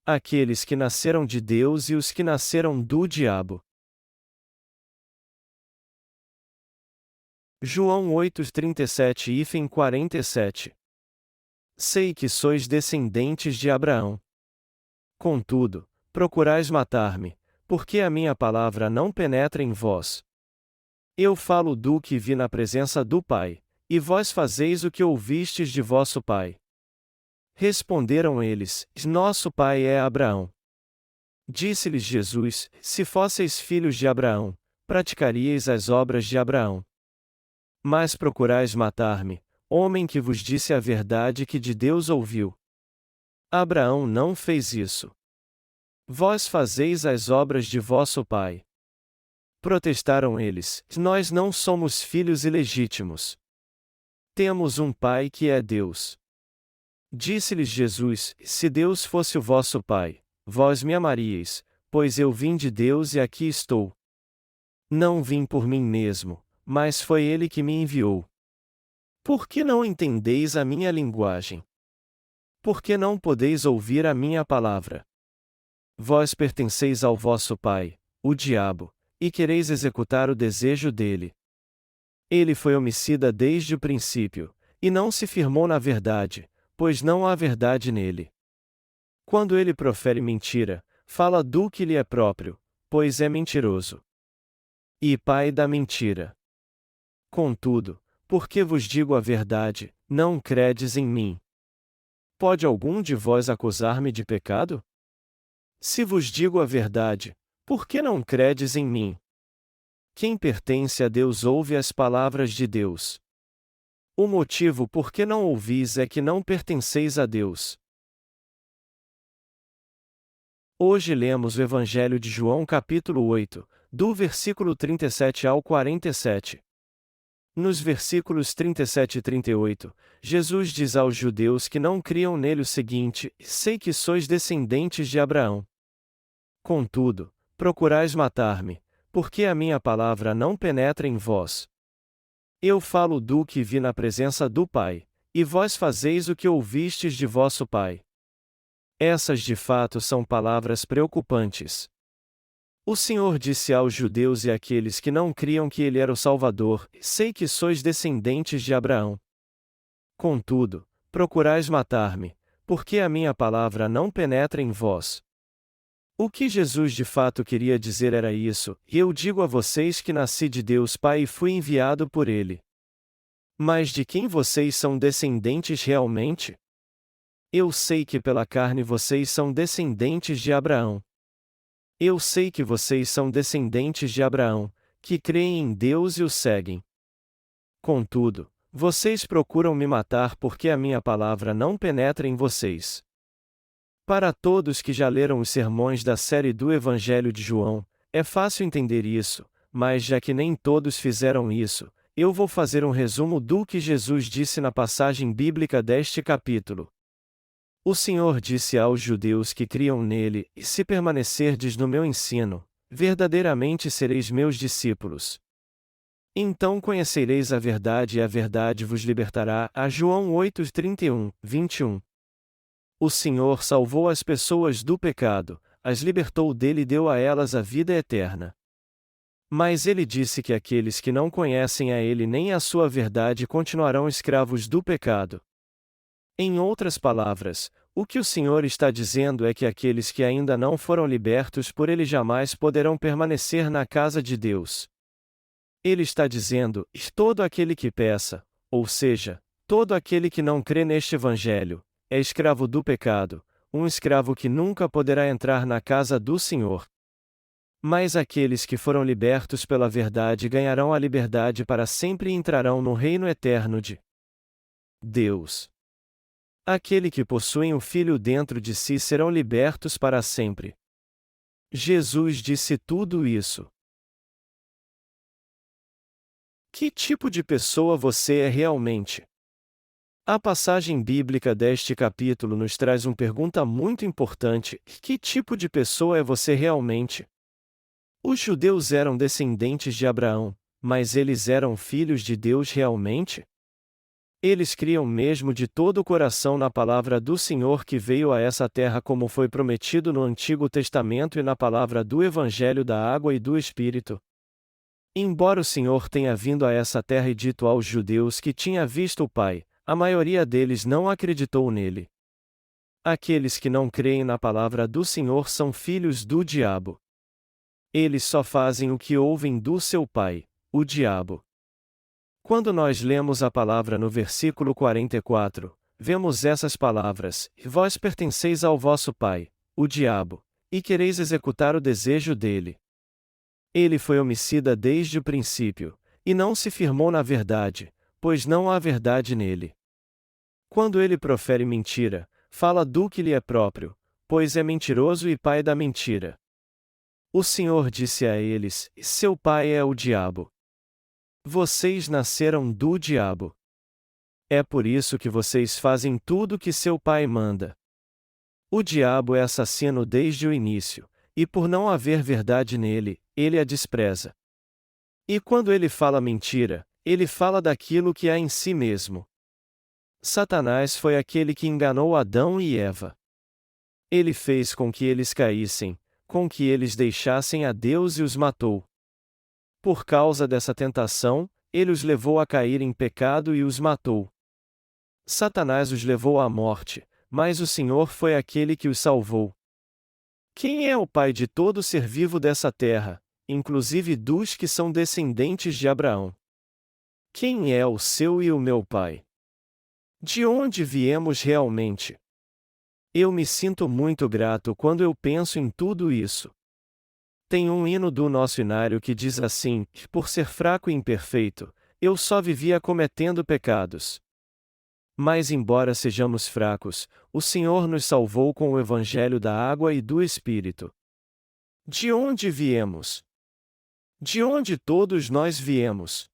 aqueles que nasceram de Deus e os que nasceram do diabo. João 8:37-47. Sei que sois descendentes de Abraão. Contudo, procurais matar-me, porque a minha palavra não penetra em vós. Eu falo do que vi na presença do Pai, e vós fazeis o que ouvistes de vosso pai. Responderam eles: Nosso pai é Abraão. Disse-lhes Jesus: Se fosseis filhos de Abraão, praticaríeis as obras de Abraão. Mas procurais matar-me, homem que vos disse a verdade que de Deus ouviu. Abraão não fez isso. Vós fazeis as obras de vosso pai. Protestaram eles: Nós não somos filhos ilegítimos. Temos um pai que é Deus. Disse-lhes Jesus: Se Deus fosse o vosso pai, vós me amaríeis, pois eu vim de Deus e aqui estou. Não vim por mim mesmo, mas foi Ele que me enviou. Por que não entendeis a minha linguagem? Por que não podeis ouvir a minha palavra? Vós pertenceis ao vosso pai, o diabo, e quereis executar o desejo dele. Ele foi homicida desde o princípio, e não se firmou na verdade, pois não há verdade nele. Quando ele profere mentira, fala do que lhe é próprio, pois é mentiroso. E pai da mentira. Contudo, porque vos digo a verdade, não credes em mim. Pode algum de vós acusar-me de pecado? Se vos digo a verdade, por que não credes em mim? Quem pertence a Deus ouve as palavras de Deus. O motivo por que não ouvis é que não pertenceis a Deus. Hoje lemos o Evangelho de João capítulo 8, do versículo 37 ao 47. Nos versículos 37 e 38, Jesus diz aos judeus que não criam nele o seguinte: Sei que sois descendentes de Abraão. Contudo, procurais matar-me, porque a minha palavra não penetra em vós. Eu falo do que vi na presença do Pai, e vós fazeis o que ouvistes de vosso pai. Essas de fato são palavras preocupantes. O Senhor disse aos judeus e àqueles que não criam que ele era o Salvador: Sei que sois descendentes de Abraão. Contudo, procurais matar-me, porque a minha palavra não penetra em vós. O que Jesus de fato queria dizer era isso: Eu digo a vocês que nasci de Deus Pai e fui enviado por Ele. Mas de quem vocês são descendentes realmente? Eu sei que pela carne vocês são descendentes de Abraão. Eu sei que vocês são descendentes de Abraão, que creem em Deus e o seguem. Contudo, vocês procuram me matar porque a minha palavra não penetra em vocês. Para todos que já leram os sermões da série do Evangelho de João, é fácil entender isso, mas já que nem todos fizeram isso, eu vou fazer um resumo do que Jesus disse na passagem bíblica deste capítulo. O Senhor disse aos judeus que criam nele: Se permanecerdes no meu ensino, verdadeiramente sereis meus discípulos. Então conhecereis a verdade e a verdade vos libertará. A João 8:31, 21. O Senhor salvou as pessoas do pecado, as libertou dele e deu a elas a vida eterna. Mas ele disse que aqueles que não conhecem a ele nem a sua verdade continuarão escravos do pecado. Em outras palavras, o que o Senhor está dizendo é que aqueles que ainda não foram libertos por ele jamais poderão permanecer na casa de Deus. Ele está dizendo: todo aquele que peça, ou seja, todo aquele que não crê neste Evangelho, é escravo do pecado, um escravo que nunca poderá entrar na casa do Senhor. Mas aqueles que foram libertos pela verdade ganharão a liberdade para sempre e entrarão no reino eterno de Deus. Aquele que possuem o Filho dentro de si serão libertos para sempre. Jesus disse tudo isso. Que tipo de pessoa você é realmente? A passagem bíblica deste capítulo nos traz uma pergunta muito importante: que tipo de pessoa é você realmente? Os judeus eram descendentes de Abraão, mas eles eram filhos de Deus realmente? Eles criam mesmo de todo o coração na palavra do Senhor que veio a essa terra como foi prometido no Antigo Testamento e na palavra do Evangelho da Água e do Espírito. Embora o Senhor tenha vindo a essa terra e dito aos judeus que tinha visto o Pai, a maioria deles não acreditou nele. Aqueles que não creem na palavra do Senhor são filhos do diabo. Eles só fazem o que ouvem do seu pai, o diabo. Quando nós lemos a palavra no versículo 44, vemos essas palavras: Vós pertenceis ao vosso pai, o diabo, e quereis executar o desejo dele. Ele foi homicida desde o princípio, e não se firmou na verdade, pois não há verdade nele. Quando ele profere mentira, fala do que lhe é próprio, pois é mentiroso e pai da mentira. O Senhor disse a eles: Seu pai é o diabo. Vocês nasceram do diabo. É por isso que vocês fazem tudo que seu pai manda. O diabo é assassino desde o início, e por não haver verdade nele, ele a despreza. E quando ele fala mentira, ele fala daquilo que há em si mesmo. Satanás foi aquele que enganou Adão e Eva. Ele fez com que eles caíssem, com que eles deixassem a Deus e os matou. Por causa dessa tentação, ele os levou a cair em pecado e os matou. Satanás os levou à morte, mas o Senhor foi aquele que os salvou. Quem é o pai de todo ser vivo dessa terra, inclusive dos que são descendentes de Abraão? Quem é o seu e o meu pai? De onde viemos realmente? Eu me sinto muito grato quando eu penso em tudo isso. Tem um hino do nosso hinário que diz assim: Por ser fraco e imperfeito, eu só vivia cometendo pecados. Mas embora sejamos fracos, o Senhor nos salvou com o Evangelho da Água e do Espírito. De onde viemos? De onde todos nós viemos?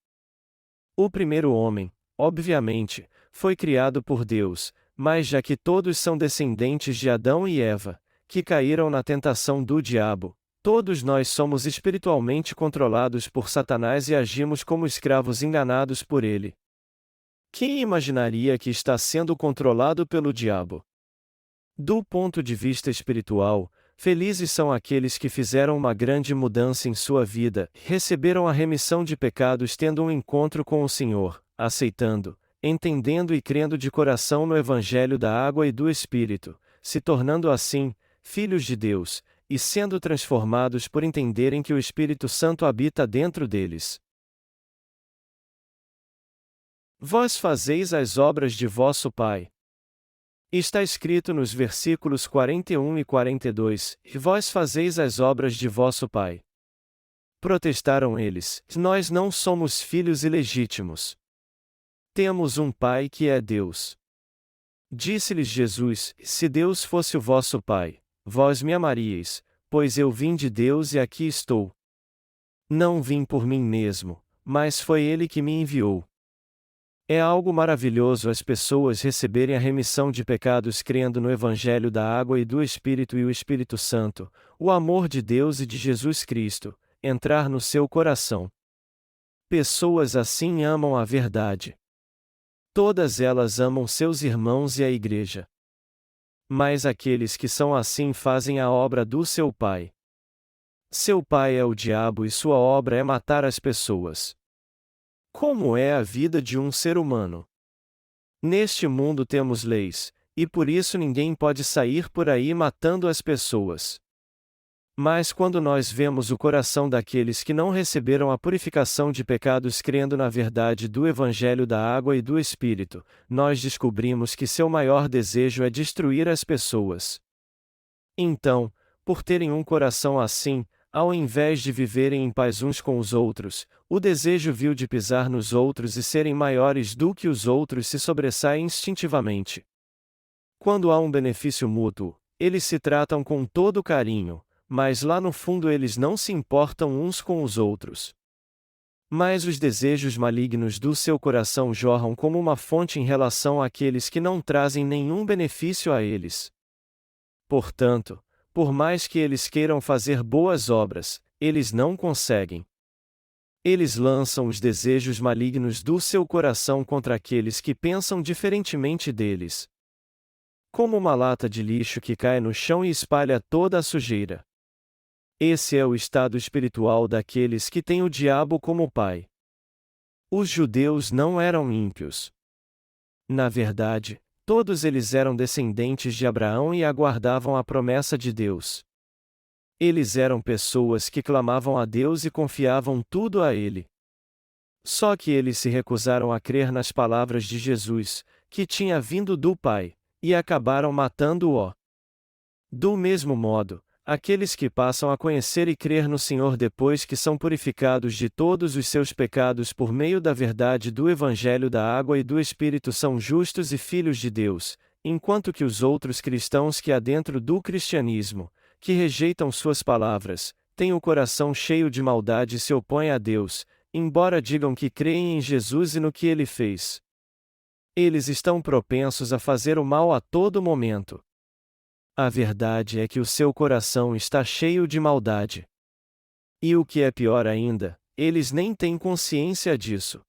O primeiro homem, obviamente, foi criado por Deus, mas já que todos são descendentes de Adão e Eva, que caíram na tentação do diabo, todos nós somos espiritualmente controlados por Satanás e agimos como escravos enganados por ele. Quem imaginaria que está sendo controlado pelo diabo? Do ponto de vista espiritual, felizes são aqueles que fizeram uma grande mudança em sua vida, receberam a remissão de pecados tendo um encontro com o Senhor, aceitando, entendendo e crendo de coração no Evangelho da Água e do Espírito, se tornando assim, filhos de Deus, e sendo transformados por entenderem que o Espírito Santo habita dentro deles. Vós fazeis as obras de vosso Pai. Está escrito nos versículos 41 e 42, e vós fazeis as obras de vosso pai. Protestaram eles: Nós não somos filhos ilegítimos. Temos um pai que é Deus. Disse-lhes Jesus: Se Deus fosse o vosso pai, vós me amaríeis, pois eu vim de Deus e aqui estou. Não vim por mim mesmo, mas foi Ele que me enviou. É algo maravilhoso as pessoas receberem a remissão de pecados crendo no Evangelho da Água e do Espírito e o Espírito Santo, o amor de Deus e de Jesus Cristo, entrar no seu coração. Pessoas assim amam a verdade. Todas elas amam seus irmãos e a Igreja. Mas aqueles que são assim fazem a obra do seu pai. Seu pai é o diabo e sua obra é matar as pessoas. Como é a vida de um ser humano? Neste mundo temos leis, e por isso ninguém pode sair por aí matando as pessoas. Mas quando nós vemos o coração daqueles que não receberam a purificação de pecados crendo na verdade do Evangelho da Água e do Espírito, nós descobrimos que seu maior desejo é destruir as pessoas. Então, por terem um coração assim, ao invés de viverem em paz uns com os outros, o desejo vil de pisar nos outros e serem maiores do que os outros se sobressai instintivamente. Quando há um benefício mútuo, eles se tratam com todo carinho, mas lá no fundo eles não se importam uns com os outros. Mas os desejos malignos do seu coração jorram como uma fonte em relação àqueles que não trazem nenhum benefício a eles. Portanto, por mais que eles queiram fazer boas obras, eles não conseguem. Eles lançam os desejos malignos do seu coração contra aqueles que pensam diferentemente deles. Como uma lata de lixo que cai no chão e espalha toda a sujeira. Esse é o estado espiritual daqueles que têm o diabo como pai. Os judeus não eram ímpios. Na verdade, todos eles eram descendentes de Abraão e aguardavam a promessa de Deus. Eles eram pessoas que clamavam a Deus e confiavam tudo a Ele. Só que eles se recusaram a crer nas palavras de Jesus, que tinha vindo do Pai, e acabaram matando-o. Do mesmo modo, aqueles que passam a conhecer e crer no Senhor depois que são purificados de todos os seus pecados por meio da verdade do Evangelho da Água e do Espírito são justos e filhos de Deus, enquanto que os outros cristãos que há dentro do cristianismo, que rejeitam suas palavras, têm o coração cheio de maldade e se opõem a Deus, embora digam que creem em Jesus e no que Ele fez. Eles estão propensos a fazer o mal a todo momento. A verdade é que o seu coração está cheio de maldade. E o que é pior ainda, eles nem têm consciência disso.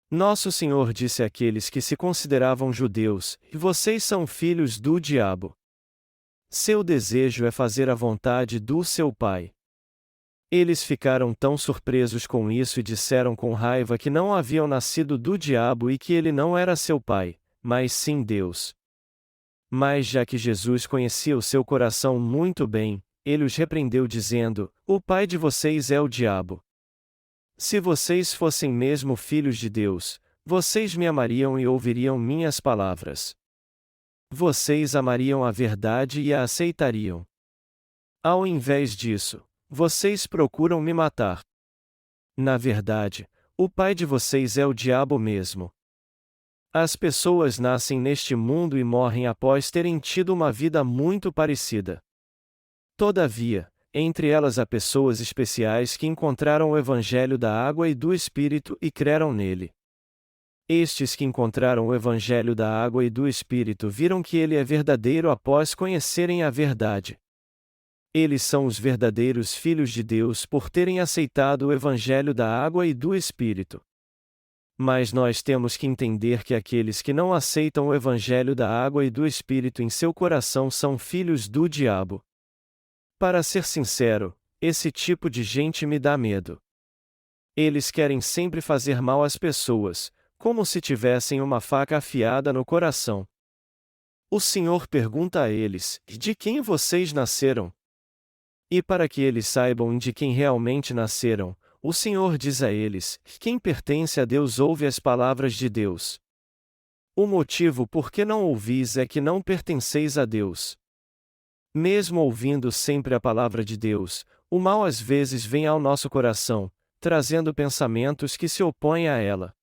Nosso Senhor disse àqueles que se consideravam judeus: "Vocês são filhos do diabo. Seu desejo é fazer a vontade do seu pai." Eles ficaram tão surpresos com isso e disseram com raiva que não haviam nascido do diabo e que ele não era seu pai, mas sim Deus. Mas já que Jesus conhecia o seu coração muito bem, ele os repreendeu dizendo: "O pai de vocês é o diabo. Se vocês fossem mesmo filhos de Deus, vocês me amariam e ouviriam minhas palavras. Vocês amariam a verdade e a aceitariam. Ao invés disso, vocês procuram me matar. Na verdade, o pai de vocês é o diabo mesmo." As pessoas nascem neste mundo e morrem após terem tido uma vida muito parecida. Todavia, entre elas há pessoas especiais que encontraram o Evangelho da Água e do Espírito e creram nele. Estes que encontraram o Evangelho da Água e do Espírito viram que ele é verdadeiro após conhecerem a verdade. Eles são os verdadeiros filhos de Deus por terem aceitado o Evangelho da Água e do Espírito. Mas nós temos que entender que aqueles que não aceitam o Evangelho da Água e do Espírito em seu coração são filhos do diabo. Para ser sincero, esse tipo de gente me dá medo. Eles querem sempre fazer mal às pessoas, como se tivessem uma faca afiada no coração. O Senhor pergunta a eles: "De quem vocês nasceram?" E para que eles saibam de quem realmente nasceram, o Senhor diz a eles: "Quem pertence a Deus ouve as palavras de Deus. O motivo por que não ouvis é que não pertenceis a Deus." Mesmo ouvindo sempre a palavra de Deus, o mal às vezes vem ao nosso coração, trazendo pensamentos que se opõem a ela.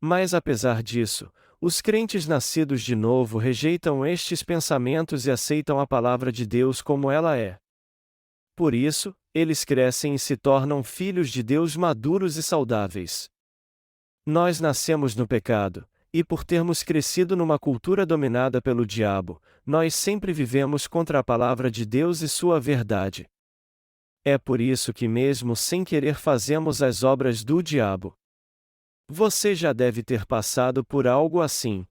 Mas apesar disso, os crentes nascidos de novo rejeitam estes pensamentos e aceitam a palavra de Deus como ela é. Por isso, eles crescem e se tornam filhos de Deus maduros e saudáveis. Nós nascemos no pecado, e por termos crescido numa cultura dominada pelo diabo, nós sempre vivemos contra a palavra de Deus e sua verdade. É por isso que mesmo sem querer fazemos as obras do diabo. Você já deve ter passado por algo assim.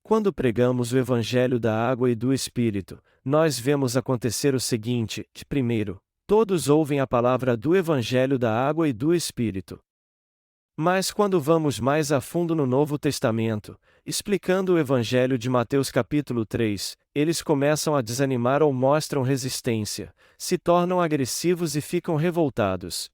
Quando pregamos o Evangelho da Água e do Espírito, nós vemos acontecer o seguinte: primeiro, todos ouvem a palavra do Evangelho da Água e do Espírito. Mas quando vamos mais a fundo no Novo Testamento, explicando o Evangelho de Mateus capítulo 3, eles começam a desanimar ou mostram resistência, se tornam agressivos e ficam revoltados.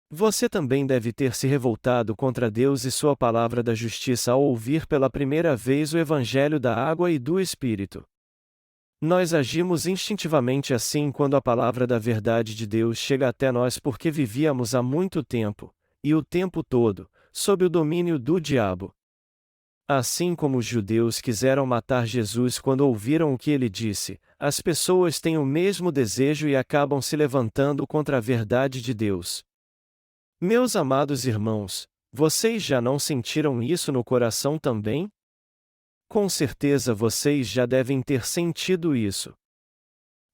Você também deve ter se revoltado contra Deus e sua palavra da justiça ao ouvir pela primeira vez o Evangelho da Água e do Espírito. Nós agimos instintivamente assim quando a palavra da verdade de Deus chega até nós porque vivíamos há muito tempo, e o tempo todo, sob o domínio do diabo. Assim como os judeus quiseram matar Jesus quando ouviram o que ele disse, as pessoas têm o mesmo desejo e acabam se levantando contra a verdade de Deus. Meus amados irmãos, vocês já não sentiram isso no coração também? Com certeza vocês já devem ter sentido isso.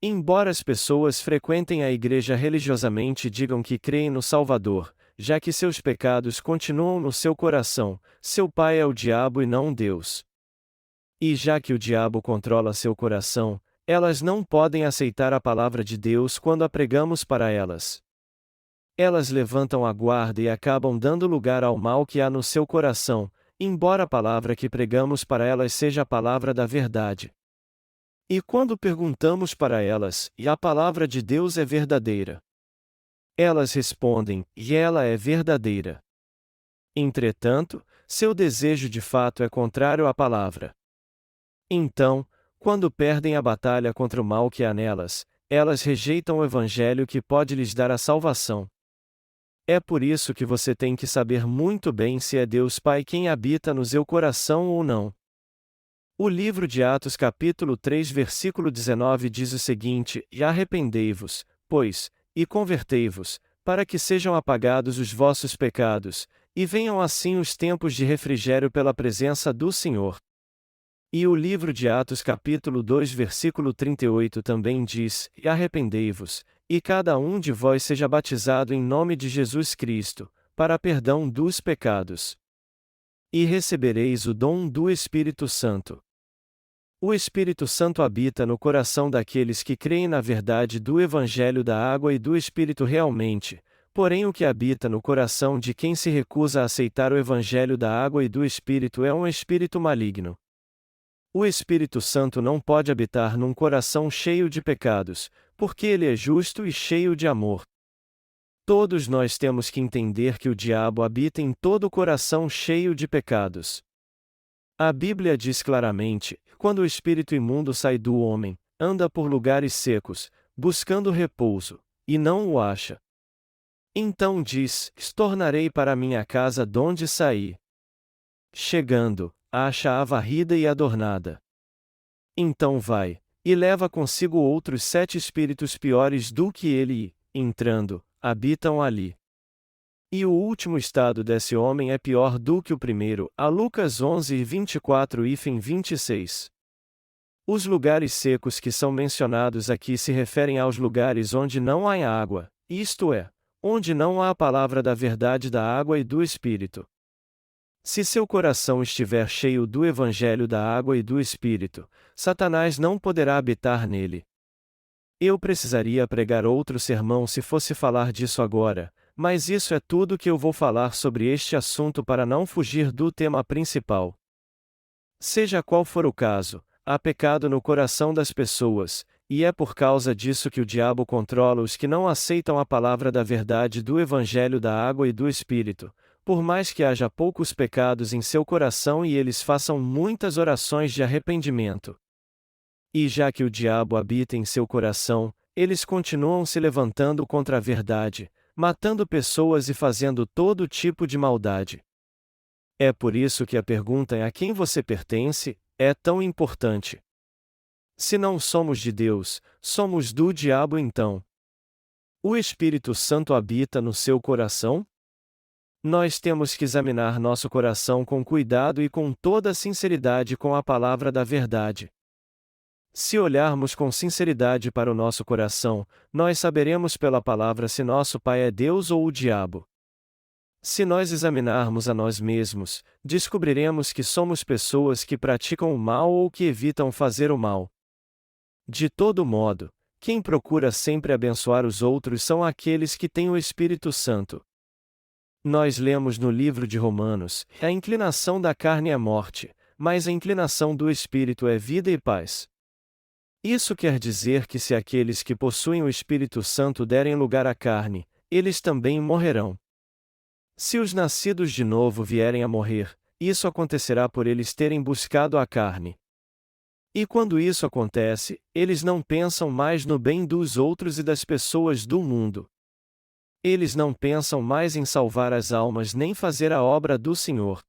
Embora as pessoas frequentem a igreja religiosamente e digam que creem no Salvador, já que seus pecados continuam no seu coração, seu pai é o diabo e não Deus. E já que o diabo controla seu coração, elas não podem aceitar a palavra de Deus quando a pregamos para elas. Elas levantam a guarda e acabam dando lugar ao mal que há no seu coração, embora a palavra que pregamos para elas seja a palavra da verdade. E quando perguntamos para elas, e a palavra de Deus é verdadeira? Elas respondem, e ela é verdadeira. Entretanto, seu desejo de fato é contrário à palavra. Então, quando perdem a batalha contra o mal que há nelas, elas rejeitam o evangelho que pode lhes dar a salvação. É por isso que você tem que saber muito bem se é Deus Pai quem habita no seu coração ou não. O livro de Atos capítulo 3 versículo 19 diz o seguinte: E arrependei-vos, pois, e convertei-vos, para que sejam apagados os vossos pecados, e venham assim os tempos de refrigério pela presença do Senhor. E o livro de Atos capítulo 2 versículo 38 também diz: E arrependei-vos, e cada um de vós seja batizado em nome de Jesus Cristo, para perdão dos pecados. E recebereis o dom do Espírito Santo. O Espírito Santo habita no coração daqueles que creem na verdade do Evangelho da água e do Espírito realmente, porém o que habita no coração de quem se recusa a aceitar o Evangelho da água e do Espírito é um espírito maligno. O Espírito Santo não pode habitar num coração cheio de pecados, porque ele é justo e cheio de amor. Todos nós temos que entender que o diabo habita em todo o coração cheio de pecados. A Bíblia diz claramente: quando o espírito imundo sai do homem, anda por lugares secos, buscando repouso, e não o acha. Então diz: Tornarei para minha casa donde saí. Chegando, acha-a varrida e adornada. Então vai, e leva consigo outros 7 espíritos piores do que ele e, entrando, habitam ali. E o último estado desse homem é pior do que o primeiro. A Lucas 11, 24 e 26. Os lugares secos que são mencionados aqui se referem aos lugares onde não há água, isto é, onde não há a palavra da verdade da água e do Espírito. Se seu coração estiver cheio do Evangelho da água e do Espírito, Satanás não poderá habitar nele. Eu precisaria pregar outro sermão se fosse falar disso agora, mas isso é tudo que eu vou falar sobre este assunto para não fugir do tema principal. Seja qual for o caso, há pecado no coração das pessoas, e é por causa disso que o diabo controla os que não aceitam a palavra da verdade do Evangelho da água e do Espírito, por mais que haja poucos pecados em seu coração e eles façam muitas orações de arrependimento. E já que o diabo habita em seu coração, eles continuam se levantando contra a verdade, matando pessoas e fazendo todo tipo de maldade. É por isso que a pergunta a quem você pertence é tão importante. Se não somos de Deus, somos do diabo então. O Espírito Santo habita no seu coração? Nós temos que examinar nosso coração com cuidado e com toda a sinceridade com a palavra da verdade. Se olharmos com sinceridade para o nosso coração, nós saberemos pela palavra se nosso pai é Deus ou o diabo. Se nós examinarmos a nós mesmos, descobriremos que somos pessoas que praticam o mal ou que evitam fazer o mal. De todo modo, quem procura sempre abençoar os outros são aqueles que têm o Espírito Santo. Nós lemos no livro de Romanos: a inclinação da carne é morte, mas a inclinação do Espírito é vida e paz. Isso quer dizer que se aqueles que possuem o Espírito Santo derem lugar à carne, eles também morrerão. Se os nascidos de novo vierem a morrer, isso acontecerá por eles terem buscado a carne. E quando isso acontece, eles não pensam mais no bem dos outros e das pessoas do mundo. Eles não pensam mais em salvar as almas nem fazer a obra do Senhor.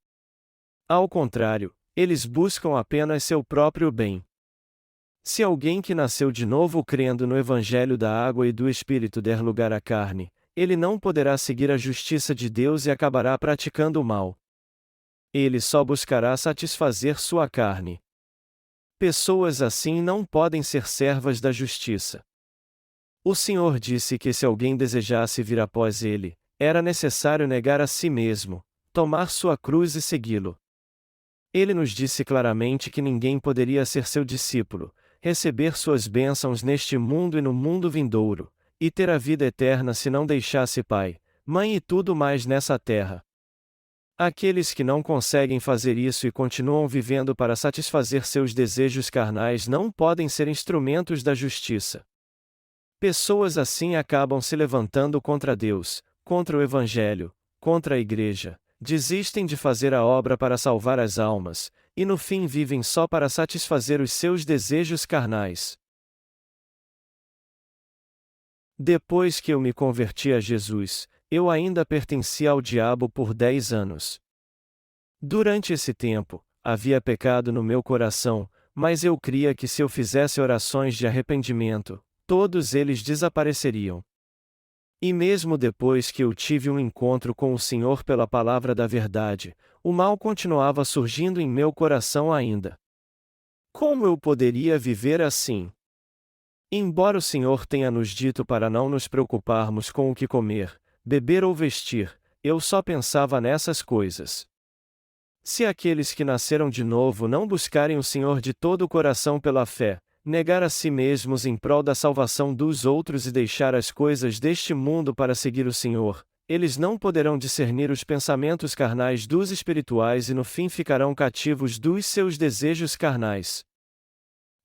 Ao contrário, eles buscam apenas seu próprio bem. Se alguém que nasceu de novo crendo no Evangelho da água e do Espírito der lugar à carne, ele não poderá seguir a justiça de Deus e acabará praticando o mal. Ele só buscará satisfazer sua carne. Pessoas assim não podem ser servas da justiça. O Senhor disse que se alguém desejasse vir após ele, era necessário negar a si mesmo, tomar sua cruz e segui-lo. Ele nos disse claramente que ninguém poderia ser seu discípulo, receber suas bênçãos neste mundo e no mundo vindouro, e ter a vida eterna se não deixasse pai, mãe e tudo mais nessa terra. Aqueles que não conseguem fazer isso e continuam vivendo para satisfazer seus desejos carnais não podem ser instrumentos da justiça. Pessoas assim acabam se levantando contra Deus, contra o Evangelho, contra a Igreja, desistem de fazer a obra para salvar as almas, e no fim vivem só para satisfazer os seus desejos carnais. Depois que eu me converti a Jesus, eu ainda pertencia ao diabo por 10 anos. Durante esse tempo, havia pecado no meu coração, mas eu cria que se eu fizesse orações de arrependimento, todos eles desapareceriam. E mesmo depois que eu tive um encontro com o Senhor pela palavra da verdade, o mal continuava surgindo em meu coração ainda. Como eu poderia viver assim? Embora o Senhor tenha nos dito para não nos preocuparmos com o que comer, beber ou vestir, eu só pensava nessas coisas. Se aqueles que nasceram de novo não buscarem o Senhor de todo o coração pela fé, negar a si mesmos em prol da salvação dos outros e deixar as coisas deste mundo para seguir o Senhor, eles não poderão discernir os pensamentos carnais dos espirituais e no fim ficarão cativos dos seus desejos carnais.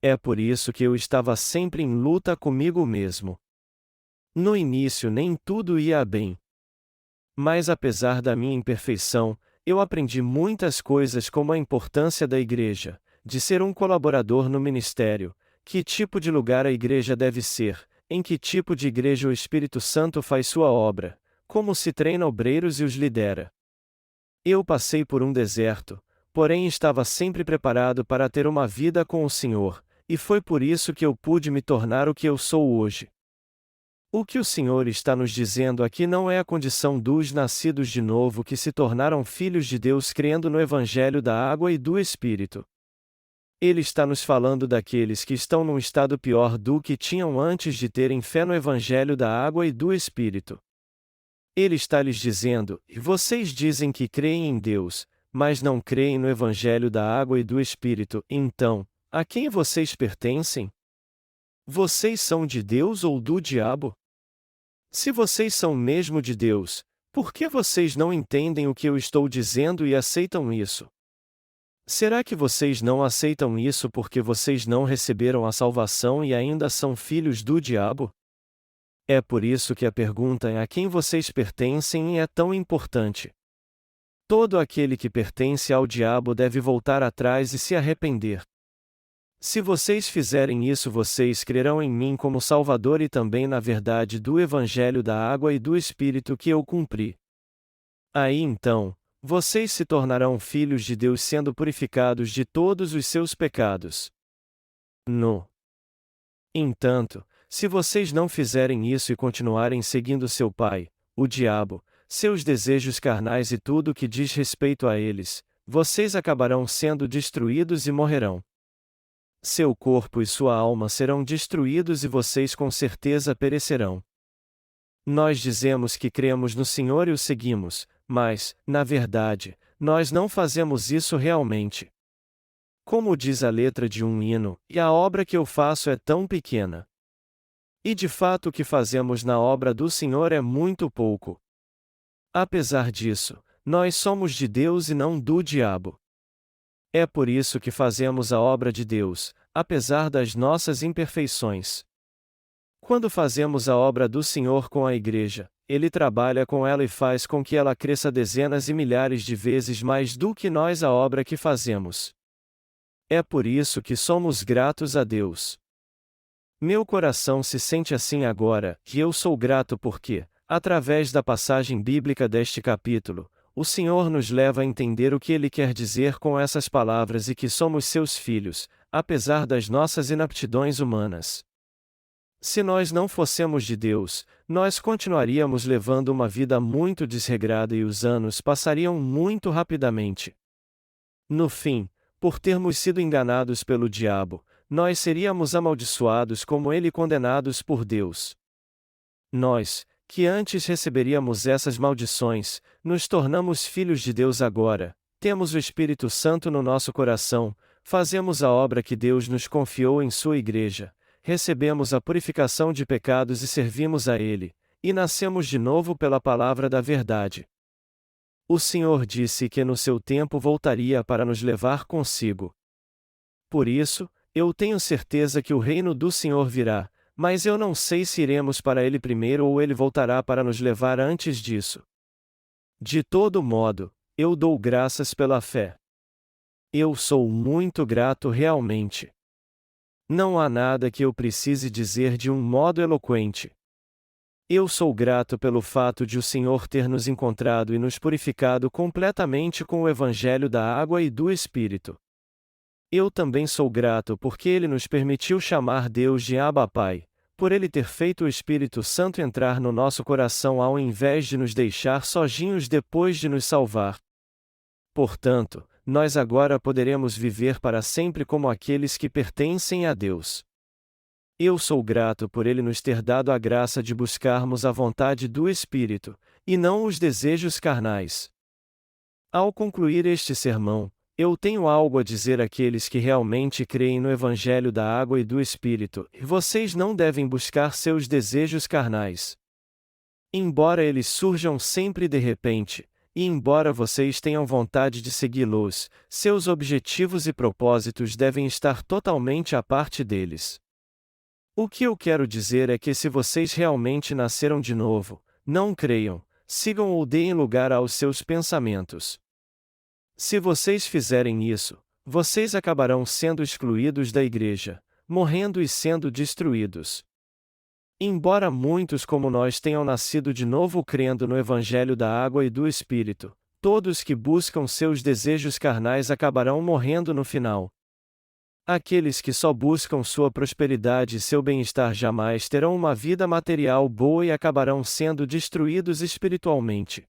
É por isso que eu estava sempre em luta comigo mesmo. No início nem tudo ia bem. Mas apesar da minha imperfeição, eu aprendi muitas coisas como a importância da igreja, de ser um colaborador no ministério, que tipo de lugar a igreja deve ser, em que tipo de igreja o Espírito Santo faz sua obra, como se treina obreiros e os lidera. Eu passei por um deserto, porém estava sempre preparado para ter uma vida com o Senhor, e foi por isso que eu pude me tornar o que eu sou hoje. O que o Senhor está nos dizendo aqui não é a condição dos nascidos de novo que se tornaram filhos de Deus crendo no Evangelho da água e do Espírito. Ele está nos falando daqueles que estão num estado pior do que tinham antes de terem fé no Evangelho da água e do Espírito. Ele está lhes dizendo: vocês dizem que creem em Deus, mas não creem no Evangelho da água e do Espírito, então, a quem vocês pertencem? Vocês são de Deus ou do diabo? Se vocês são mesmo de Deus, por que vocês não entendem o que eu estou dizendo e aceitam isso? Será que vocês não aceitam isso porque vocês não receberam a salvação e ainda são filhos do diabo? É por isso que a pergunta a quem vocês pertencem é tão importante. Todo aquele que pertence ao diabo deve voltar atrás e se arrepender. Se vocês fizerem isso, vocês crerão em mim como Salvador e também na verdade do Evangelho da água e do Espírito que eu cumpri. Aí então, vocês se tornarão filhos de Deus sendo purificados de todos os seus pecados. Entanto, se vocês não fizerem isso e continuarem seguindo seu pai, o diabo, seus desejos carnais e tudo o que diz respeito a eles, vocês acabarão sendo destruídos e morrerão. Seu corpo e sua alma serão destruídos e vocês com certeza perecerão. Nós dizemos que cremos no Senhor e o seguimos, mas, na verdade, nós não fazemos isso realmente. Como diz a letra de um hino, e a obra que eu faço é tão pequena. E de fato o que fazemos na obra do Senhor é muito pouco. Apesar disso, nós somos de Deus e não do diabo. É por isso que fazemos a obra de Deus, apesar das nossas imperfeições. Quando fazemos a obra do Senhor com a igreja, Ele trabalha com ela e faz com que ela cresça dezenas e milhares de vezes mais do que nós a obra que fazemos. É por isso que somos gratos a Deus. Meu coração se sente assim agora, e eu sou grato porque, através da passagem bíblica deste capítulo, o Senhor nos leva a entender o que Ele quer dizer com essas palavras e que somos seus filhos, apesar das nossas inaptidões humanas. Se nós não fossemos de Deus, nós continuaríamos levando uma vida muito desregrada e os anos passariam muito rapidamente. No fim, por termos sido enganados pelo diabo, nós seríamos amaldiçoados como ele e condenados por Deus. Nós, que antes receberíamos essas maldições, nos tornamos filhos de Deus agora, temos o Espírito Santo no nosso coração, fazemos a obra que Deus nos confiou em sua igreja, recebemos a purificação de pecados e servimos a Ele, e nascemos de novo pela palavra da verdade. O Senhor disse que no seu tempo voltaria para nos levar consigo. Por isso, eu tenho certeza que o reino do Senhor virá, mas eu não sei se iremos para ele primeiro ou ele voltará para nos levar antes disso. De todo modo, eu dou graças pela fé. Eu sou muito grato realmente. Não há nada que eu precise dizer de um modo eloquente. Eu sou grato pelo fato de o Senhor ter nos encontrado e nos purificado completamente com o Evangelho da água e do Espírito. Eu também sou grato porque Ele nos permitiu chamar Deus de Abba Pai, por Ele ter feito o Espírito Santo entrar no nosso coração ao invés de nos deixar sozinhos depois de nos salvar. Portanto, nós agora poderemos viver para sempre como aqueles que pertencem a Deus. Eu sou grato por Ele nos ter dado a graça de buscarmos a vontade do Espírito, e não os desejos carnais. Ao concluir este sermão, eu tenho algo a dizer àqueles que realmente creem no Evangelho da água e do Espírito, e vocês não devem buscar seus desejos carnais. Embora eles surjam sempre de repente, e embora vocês tenham vontade de segui-los, seus objetivos e propósitos devem estar totalmente à parte deles. O que eu quero dizer é que se vocês realmente nasceram de novo, não creiam, sigam ou deem lugar aos seus pensamentos. Se vocês fizerem isso, vocês acabarão sendo excluídos da igreja, morrendo e sendo destruídos. Embora muitos como nós tenham nascido de novo crendo no Evangelho da água e do Espírito, todos que buscam seus desejos carnais acabarão morrendo no final. Aqueles que só buscam sua prosperidade e seu bem-estar jamais terão uma vida material boa e acabarão sendo destruídos espiritualmente.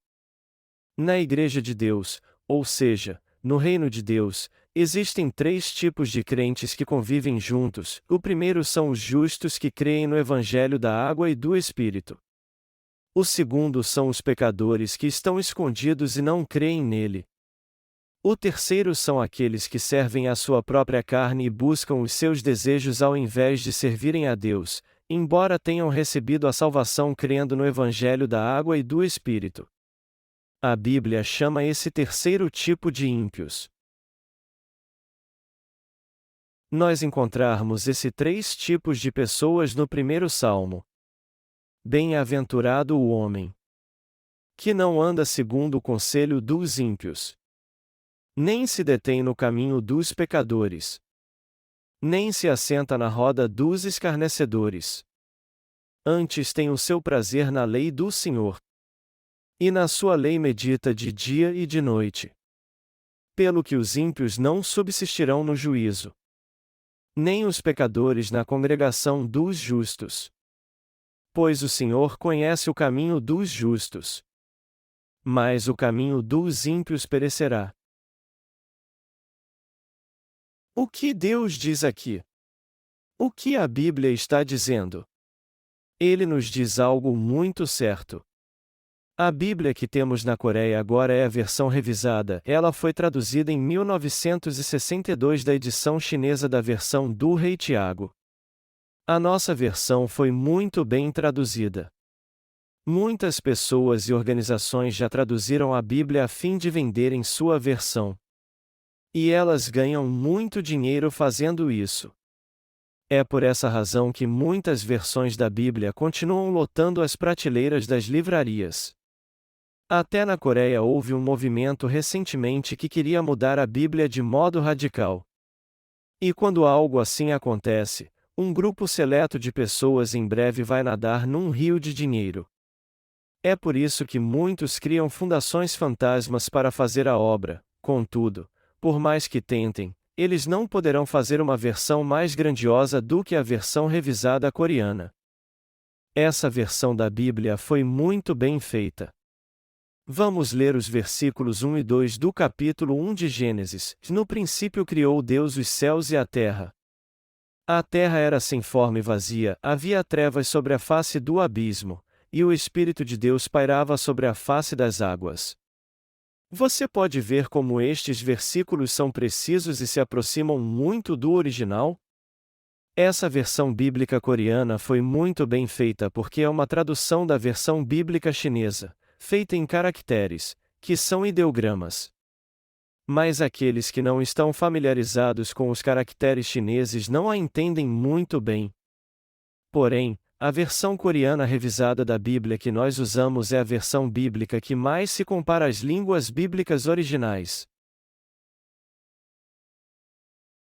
Na Igreja de Deus, ou seja, no Reino de Deus, existem 3 tipos de crentes que convivem juntos. O primeiro são os justos que creem no Evangelho da água e do Espírito. O segundo são os pecadores que estão escondidos e não creem nele. O terceiro são aqueles que servem à sua própria carne e buscam os seus desejos ao invés de servirem a Deus, embora tenham recebido a salvação crendo no Evangelho da água e do Espírito. A Bíblia chama esse terceiro tipo de ímpios. Nós encontrarmos esses 3 tipos de pessoas no primeiro salmo. Bem-aventurado o homem que não anda segundo o conselho dos ímpios, nem se detém no caminho dos pecadores, nem se assenta na roda dos escarnecedores. Antes tem o seu prazer na lei do Senhor, e na sua lei medita de dia e de noite. Pelo que os ímpios não subsistirão no juízo, nem os pecadores na congregação dos justos. Pois o Senhor conhece o caminho dos justos, mas o caminho dos ímpios perecerá. O que Deus diz aqui? O que a Bíblia está dizendo? Ele nos diz algo muito certo. A Bíblia que temos na Coreia agora é a versão revisada. Ela foi traduzida em 1962 da edição chinesa da versão do Rei Tiago. A nossa versão foi muito bem traduzida. Muitas pessoas e organizações já traduziram a Bíblia a fim de venderem sua versão. E elas ganham muito dinheiro fazendo isso. É por essa razão que muitas versões da Bíblia continuam lotando as prateleiras das livrarias. Até na Coreia houve um movimento recentemente que queria mudar a Bíblia de modo radical. E quando algo assim acontece, um grupo seleto de pessoas em breve vai nadar num rio de dinheiro. É por isso que muitos criam fundações fantasmas para fazer a obra. Contudo, por mais que tentem, eles não poderão fazer uma versão mais grandiosa do que a versão revisada coreana. Essa versão da Bíblia foi muito bem feita. Vamos ler os versículos 1 e 2 do capítulo 1 de Gênesis. No princípio criou Deus os céus e a terra. A terra era sem forma e vazia, havia trevas sobre a face do abismo, e o Espírito de Deus pairava sobre a face das águas. Você pode ver como estes versículos são precisos e se aproximam muito do original? Essa versão bíblica coreana foi muito bem feita porque é uma tradução da versão bíblica chinesa, feita em caracteres, que são ideogramas. Mas aqueles que não estão familiarizados com os caracteres chineses não a entendem muito bem. Porém, a versão coreana revisada da Bíblia que nós usamos é a versão bíblica que mais se compara às línguas bíblicas originais.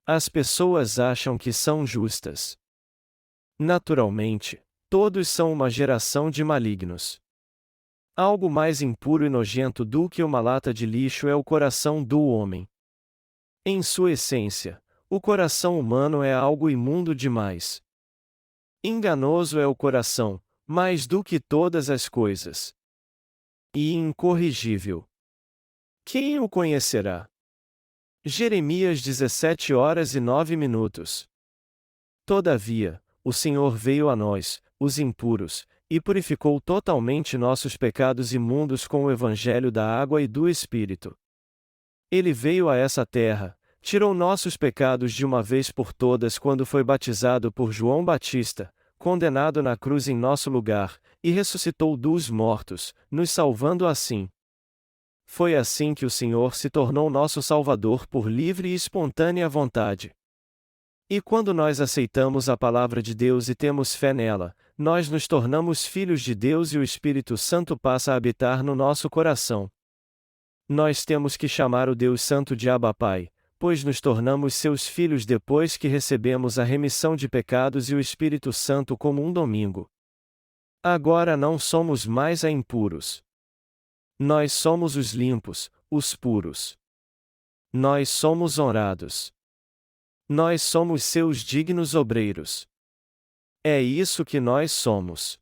As pessoas acham que são justas. Naturalmente, todos são uma geração de malignos. Algo mais impuro e nojento do que uma lata de lixo é o coração do homem. Em sua essência, o coração humano é algo imundo demais. Enganoso é o coração, mais do que todas as coisas. E incorrigível. Quem o conhecerá? Jeremias 17h09. Todavia, o Senhor veio a nós, os impuros, e purificou totalmente nossos pecados imundos com o evangelho da água e do Espírito. Ele veio a essa terra, tirou nossos pecados de uma vez por todas quando foi batizado por João Batista, condenado na cruz em nosso lugar, e ressuscitou dos mortos, nos salvando assim. Foi assim que o Senhor se tornou nosso Salvador por livre e espontânea vontade. E quando nós aceitamos a palavra de Deus e temos fé nela, nós nos tornamos filhos de Deus e o Espírito Santo passa a habitar no nosso coração. Nós temos que chamar o Deus Santo de Abba Pai, pois nos tornamos seus filhos depois que recebemos a remissão de pecados e o Espírito Santo como um domingo. Agora não somos mais a impuros. Nós somos os limpos, os puros. Nós somos honrados. Nós somos seus dignos obreiros. É isso que nós somos.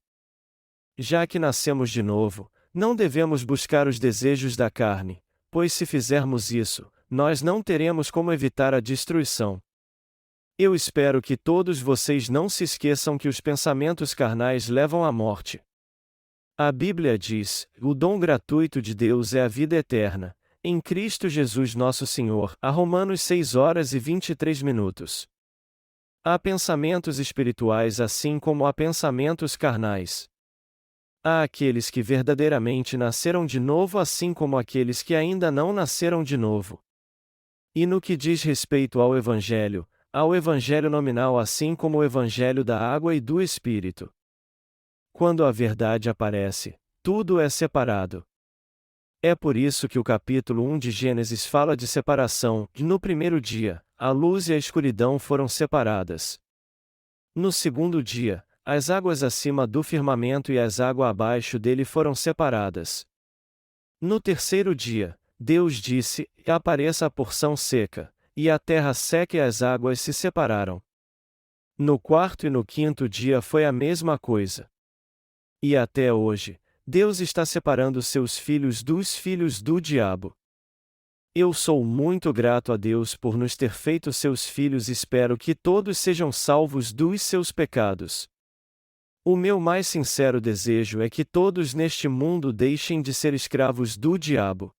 Já que nascemos de novo, não devemos buscar os desejos da carne, pois se fizermos isso, nós não teremos como evitar a destruição. Eu espero que todos vocês não se esqueçam que os pensamentos carnais levam à morte. A Bíblia diz: o dom gratuito de Deus é a vida eterna, em Cristo Jesus nosso Senhor. A Romanos 6h23. Há pensamentos espirituais assim como há pensamentos carnais. Há aqueles que verdadeiramente nasceram de novo assim como aqueles que ainda não nasceram de novo. E no que diz respeito ao Evangelho, há o Evangelho nominal assim como o Evangelho da água e do Espírito. Quando a verdade aparece, tudo é separado. É por isso que o capítulo 1 de Gênesis fala de separação, e no primeiro dia, a luz e a escuridão foram separadas. No segundo dia, as águas acima do firmamento e as águas abaixo dele foram separadas. No terceiro dia, Deus disse: apareça a porção seca, e a terra seca e as águas se separaram. No quarto e no quinto dia foi a mesma coisa. E até hoje, Deus está separando seus filhos dos filhos do diabo. Eu sou muito grato a Deus por nos ter feito seus filhos e espero que todos sejam salvos dos seus pecados. O meu mais sincero desejo é que todos neste mundo deixem de ser escravos do diabo.